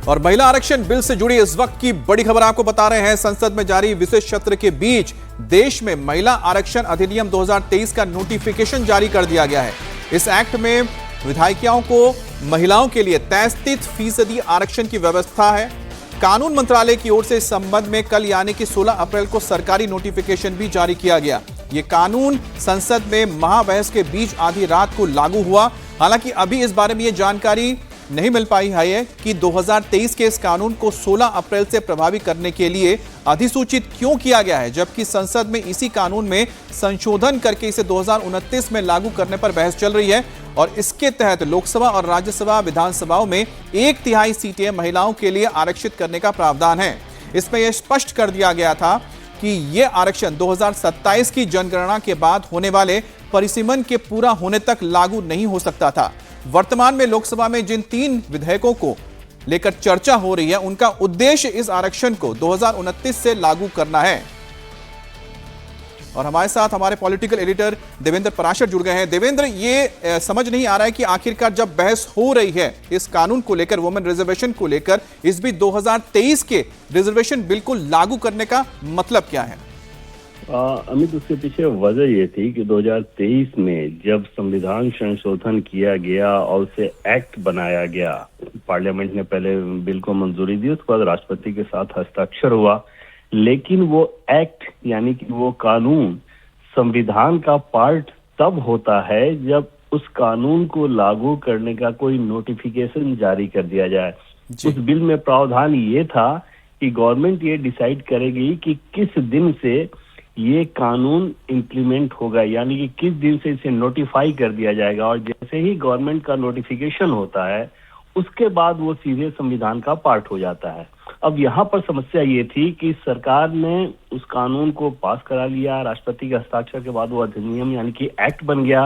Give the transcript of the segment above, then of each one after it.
और महिला आरक्षण बिल से जुड़ी इस वक्त की बड़ी खबर आपको बता रहे हैं। संसद में जारी विशेष सत्र के बीच देश में महिला आरक्षण अधिनियम 2023 का नोटिफिकेशन जारी कर दिया गया है। इस एक्ट में विधायिकाओं को महिलाओं के लिए 33% आरक्षण की व्यवस्था है। कानून मंत्रालय की ओर से इस संबंध में कल यानी कि 16 अप्रैल को सरकारी नोटिफिकेशन भी जारी किया गया। यह कानून संसद में महाबहस के बीच आधी रात को लागू हुआ। हालांकि अभी इस बारे में यह जानकारी नहीं मिल पाई है कि 2023 के इस कानून को 16 अप्रैल से प्रभावी करने के लिए अधिसूचित क्यों किया गया है, जबकि संसद में इसी कानून में संशोधन करके इसे 2029 में लागू करने पर बहस चल रही है। और इसके तहत लोकसभा और राज्यसभा विधानसभाओं में 1/3 सीटें महिलाओं के लिए आरक्षित करने का प्रावधान है। इसमें यह स्पष्ट कर दिया गया था कि यह आरक्षण 2027 की जनगणना के बाद होने वाले परिसीमन के पूरा होने तक लागू नहीं हो सकता था। वर्तमान में लोकसभा में जिन 3 विधेयकों को लेकर चर्चा हो रही है, उनका उद्देश्य इस आरक्षण को 2029 से लागू करना है। और हमारे साथ हमारे पॉलिटिकल एडिटर देवेंद्र पराशर जुड़ गए हैं। देवेंद्र, ये समझ नहीं आ रहा है कि आखिरकार जब बहस हो रही है इस कानून को लेकर, वुमेन रिजर्वेशन को लेकर, इस भी 2023 के रिजर्वेशन बिल को लागू करने का मतलब क्या है? अमित, उसके पीछे वजह ये थी कि 2023 में जब संविधान संशोधन किया गया और उसे एक्ट बनाया गया, पार्लियामेंट ने पहले बिल को मंजूरी दी, उसके बाद राष्ट्रपति के साथ हस्ताक्षर हुआ, लेकिन वो एक्ट यानी कि वो कानून संविधान का पार्ट तब होता है जब उस कानून को लागू करने का कोई नोटिफिकेशन जारी कर दिया जाए। उस बिल में प्रावधान ये था कि गवर्नमेंट ये डिसाइड करेगी कि किस दिन से ये कानून इम्प्लीमेंट होगा, यानी कि किस दिन से इसे नोटिफाई कर दिया जाएगा। और जैसे ही गवर्नमेंट का नोटिफिकेशन होता है उसके बाद वो सीधे संविधान का पार्ट हो जाता है। अब यहाँ पर समस्या ये थी कि सरकार ने उस कानून को पास करा लिया, राष्ट्रपति के हस्ताक्षर के बाद वो अधिनियम यानी कि एक्ट बन गया,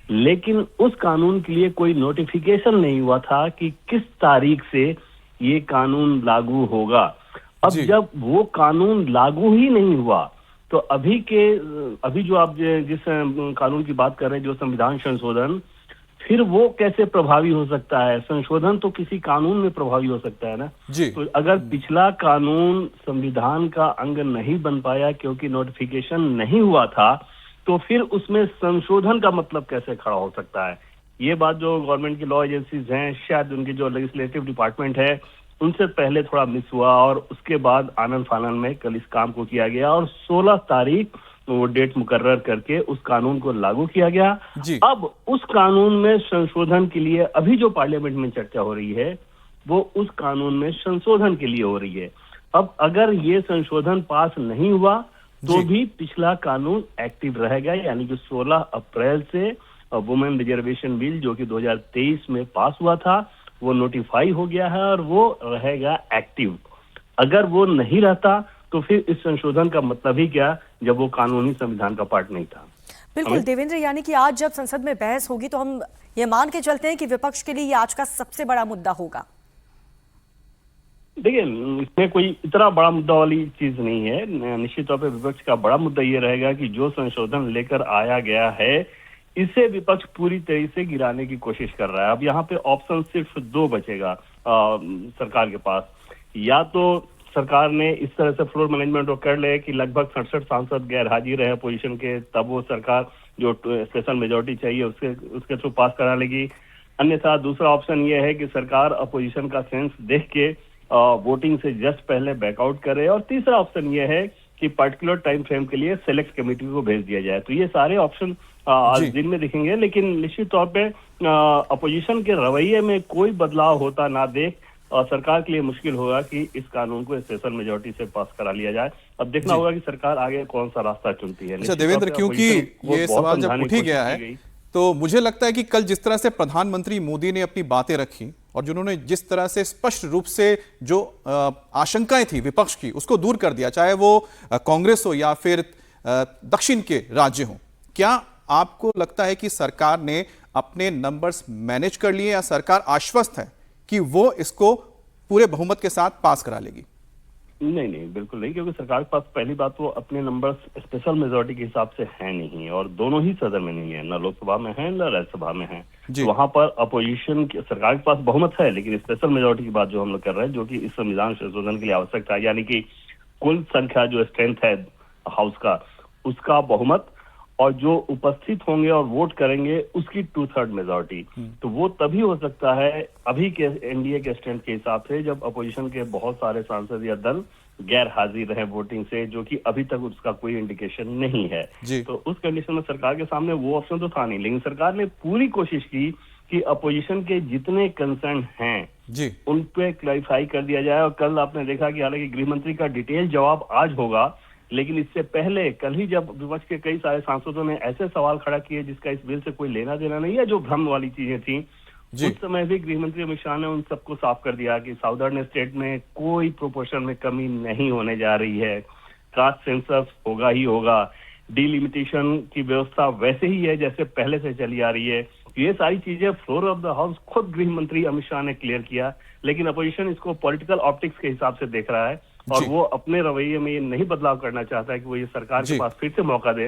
लेकिन उस कानून के लिए कोई नोटिफिकेशन नहीं हुआ था कि किस तारीख से ये कानून लागू होगा। अब जब वो कानून लागू ही नहीं हुआ तो अभी जो आप जिस कानून की बात कर रहे हैं, जो संविधान संशोधन, फिर वो कैसे प्रभावी हो सकता है? संशोधन तो किसी कानून में प्रभावी हो सकता है ना जी। तो अगर पिछला कानून संविधान का अंग नहीं बन पाया क्योंकि नोटिफिकेशन नहीं हुआ था, तो फिर उसमें संशोधन का मतलब कैसे खड़ा हो सकता है? ये बात जो गवर्नमेंट की लॉ एजेंसीज हैं, शायद उनकी जो लेजिस्लेटिव डिपार्टमेंट है, उनसे पहले थोड़ा मिस हुआ और उसके बाद आनन फानन में कल इस काम को किया गया और 16 तारीख वो डेट मुकर्रर करके उस कानून को लागू किया गया। अब उस कानून में संशोधन के लिए अभी जो पार्लियामेंट में चर्चा हो रही है वो उस कानून में संशोधन के लिए हो रही है। अब अगर ये संशोधन पास नहीं हुआ तो भी पिछला कानून एक्टिव रहेगा, यानी कि 16 अप्रैल से वुमेन रिजर्वेशन बिल जो कि 2023 में पास हुआ था वो नोटिफाई हो गया है और वो रहेगा एक्टिव। अगर वो नहीं रहता तो फिर इस संशोधन का मतलब ही क्या जब वो कानूनी संविधान का पार्ट नहीं था। बिल्कुल देवेंद्र, यानी कि आज जब संसद में बहस होगी तो हम ये मान के चलते हैं कि विपक्ष के लिए ये आज का सबसे बड़ा मुद्दा होगा। देखिए, इसमें कोई इतना बड़ा मुद्दा वाली चीज नहीं है। निश्चित तौर पर विपक्ष का बड़ा मुद्दा ये रहेगा कि जो संशोधन लेकर आया गया है इसे विपक्ष पूरी तरह से गिराने की कोशिश कर रहा है। अब यहाँ पे ऑप्शन सिर्फ 2 बचेगा सरकार के पास। या तो सरकार ने इस तरह से फ्लोर मैनेजमेंट कर ले कि लगभग 67 सांसद गैर हाजिर रहे अपोजिशन के, तब वो सरकार जो स्पेशल मेजोरिटी चाहिए उसके थ्रू पास करा लेगी। अन्यथा दूसरा ऑप्शन ये है कि सरकार अपोजिशन का सेंस देख के वोटिंग से जस्ट पहले बैकआउट करे। और तीसरा ऑप्शन ये है कि पर्टिकुलर टाइम फ्रेम के लिए सेलेक्ट कमेटी को भेज दिया जाए। तो ये सारे ऑप्शन आज दिन में दिखेंगे, लेकिन निश्चित तौर पे अपोजिशन के रवैये में कोई बदलाव होता ना देख सरकार के लिए मुश्किल होगा कि इस कानून को स्पेशल मेजोरिटी से पास करा लिया जाए। अब देखना होगा कि सरकार आगे कौन सा रास्ता चुनती है। अच्छा देवेंद्र, क्योंकि ये सवाल जब उठ ही गया है तो मुझे लगता है कि कल जिस तरह से प्रधानमंत्री मोदी ने अपनी बातें रखी और जिन्होंने जिस तरह से स्पष्ट रूप से जो आशंकाएं थी विपक्ष की उसको दूर कर दिया, चाहे वो कांग्रेस हो या फिर दक्षिण के राज्य हो, क्या आपको लगता है कि सरकार ने अपने नंबर्स मैनेज कर लिए या सरकार आश्वस्त है कि वो इसको पूरे बहुमत के साथ पास करा लेगी? नहीं नहीं, बिल्कुल नहीं, क्योंकि सरकार के पास पहली बात वो अपने नंबर स्पेशल मेजोरिटी के हिसाब से है नहीं, और दोनों ही सदन में नहीं है, न लोकसभा में है न राज्यसभा में है। तो वहां पर अपोजिशन सरकार के पास बहुमत है, लेकिन स्पेशल मेजोरिटी की बात जो हम लोग कर रहे हैं, जो कि इस संविधान संशोधन के लिए आवश्यक था, यानी कि कुल संख्या जो स्ट्रेंथ है हाउस का, उसका बहुमत, और जो उपस्थित होंगे और वोट करेंगे उसकी 2/3 मेजोरिटी। तो वो तभी हो सकता है अभी के एनडीए के स्ट्रेंथ के हिसाब से, जब अपोजिशन के बहुत सारे सांसद या दल गैर हाजिर रहे वोटिंग से, जो कि अभी तक उसका कोई इंडिकेशन नहीं है। तो उस कंडीशन में सरकार के सामने वो ऑप्शन तो था नहीं, लेकिन सरकार ने पूरी कोशिश की कि अपोजिशन के जितने कंसर्न हैं उन पे क्लैरिफाई कर दिया जाए। और कल आपने देखा कि हालांकि गृह मंत्री का डिटेल जवाब आज होगा, लेकिन इससे पहले कल ही जब विपक्ष के कई सारे सांसदों ने ऐसे सवाल खड़ा किए जिसका इस बिल से कोई लेना देना नहीं है, जो भ्रम वाली चीजें थी, उस समय भी गृह मंत्री अमित शाह ने उन सबको साफ कर दिया कि साउदर्न स्टेट में कोई प्रोपोर्शन में कमी नहीं होने जा रही है, कास्ट सेंसस होगा ही होगा, डिलिमिटेशन की व्यवस्था वैसे ही है जैसे पहले से चली आ रही है। ये सारी चीजें फ्लोर ऑफ द हाउस खुद गृह मंत्री अमित शाह ने क्लियर किया, लेकिन अपोजिशन इसको पॉलिटिकल ऑप्टिक्स के हिसाब से देख रहा है, और वो अपने रवैये में ये नहीं बदलाव करना चाहता है कि वो ये सरकार के पास फिर से मौका दे।